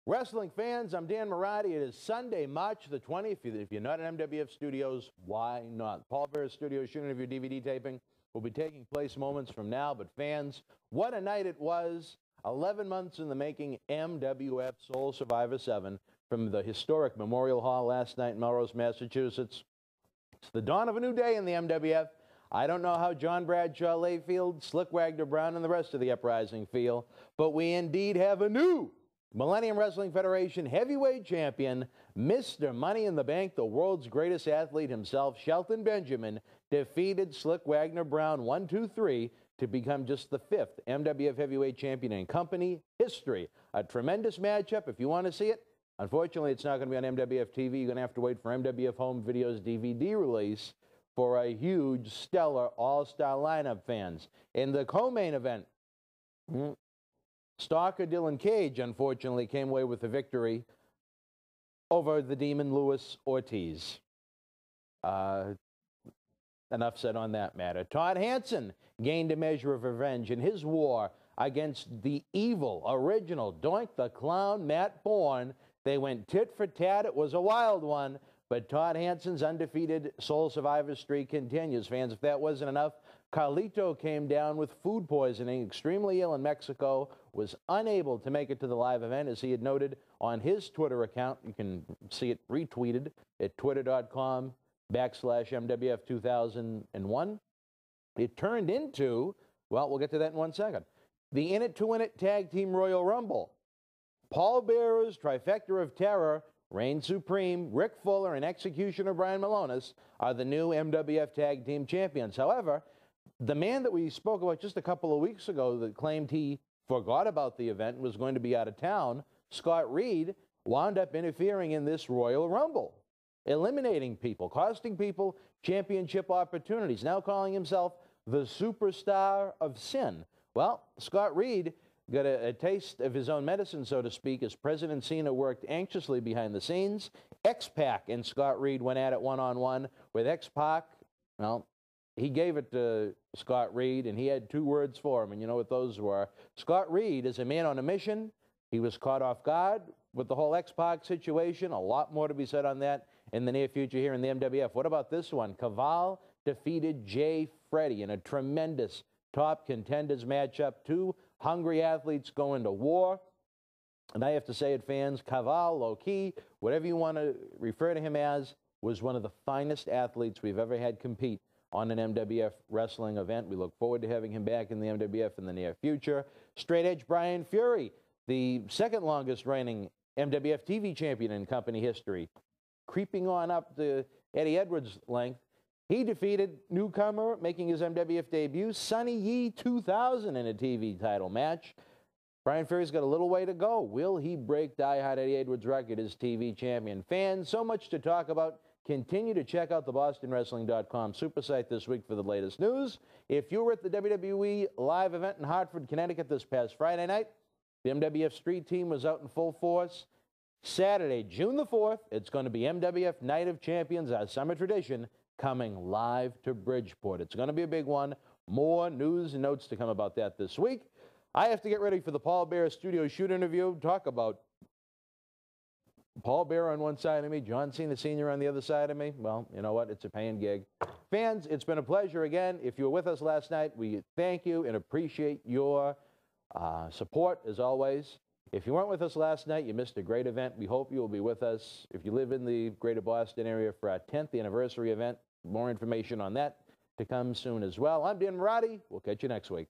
Wrestling fans, I'm Dan Marotti. It is Sunday, March the 20th. If you're not at MWF Studios, why not? Paul Bear's studio shooting of your DVD taping will be taking place moments from now. But fans, what a night it was. 11 months in the making, MWF Soul Survivor 7 from the historic Memorial Hall last night in Melrose, Massachusetts. It's the dawn of a new day in the MWF. I don't know how John Bradshaw Layfield, Slick Wagner Brown, and the rest of the uprising feel, but we indeed have a new Millennium Wrestling Federation heavyweight champion, Mr. Money in the Bank, the world's greatest athlete himself, Shelton Benjamin, defeated Slick Wagner Brown 1-2-3 to become just the 5th MWF heavyweight champion in company history. A tremendous matchup. If you want to see it, unfortunately, it's not going to be on MWF TV. You're going to have to wait for MWF Home Video's DVD release for a huge, stellar, all-star lineup, fans. In the co-main event, Stalker Dylan Cage, unfortunately, came away with the victory over the Demon Luis Ortiz. Enough said on that matter. Todd Hansen gained a measure of revenge in his war against the evil, original Doink the Clown, Matt Bourne. They went tit for tat. It was a wild one, but Todd Hansen's undefeated Soul Survivor streak continues. Fans, if that wasn't enough, Carlito came down with food poisoning, extremely ill in Mexico, was unable to make it to the live event, as he had noted on his Twitter account. You can see it retweeted at twitter.com/MWF2001. It turned into, well, we'll get to that in 1 second, the In It to Win It Tag Team Royal Rumble. Paul Bearer's Trifecta of Terror, Reign Supreme, Rick Fuller, and Executioner Brian Malonis are the new MWF Tag Team Champions. However, the man that we spoke about just a couple of weeks ago that claimed he forgot about the event and was going to be out of town, Scott Reed, wound up interfering in this Royal Rumble, eliminating people, costing people championship opportunities, now calling himself the Superstar of Sin. Well, Scott Reed got a taste of his own medicine, so to speak, as President Cena worked anxiously behind the scenes. X-Pac and Scott Reed went at it one-on-one with X-Pac. Well, he gave it to Scott Reed, and he had 2 words for him, and you know what those were. Scott Reed is a man on a mission. He was caught off guard with the whole X-Pac situation. A lot more to be said on that in the near future here in the MWF. What about this one? Caval defeated Jay Freddy in a tremendous top contenders matchup. 2 hungry athletes going to war. And I have to say it, fans, Caval, low-key, whatever you want to refer to him as, was one of the finest athletes we've ever had compete on an MWF wrestling event. We look forward to having him back in the MWF in the near future. Straight Edge Brian Fury, the second longest reigning MWF TV champion in company history, creeping on up to Eddie Edwards' length. He defeated newcomer, making his MWF debut, Sonny Yee 2000 in a TV title match. Brian Fury's got a little way to go. Will he break diehard Eddie Edwards' record as TV champion? Fans, so much to talk about. Continue to check out the BostonWrestling.com super site this week for the latest news. If you were at the WWE live event in Hartford, Connecticut this past Friday night, the MWF Street Team was out in full force. Saturday, June the 4th, it's going to be MWF Night of Champions, our summer tradition, coming live to Bridgeport. It's going to be a big one. More news and notes to come about that this week. I have to get ready for the Paul Bearer studio shoot interview. Talk about Paul Bearer on one side of me, John Cena Sr. on the other side of me. Well, you know what? It's a paying gig. Fans, it's been a pleasure again. If you were with us last night, we thank you and appreciate your support, as always. If you weren't with us last night, you missed a great event. We hope you will be with us if you live in the greater Boston area for our 10th anniversary event. More information on that to come soon as well. I'm Dan Marotti. We'll catch you next week.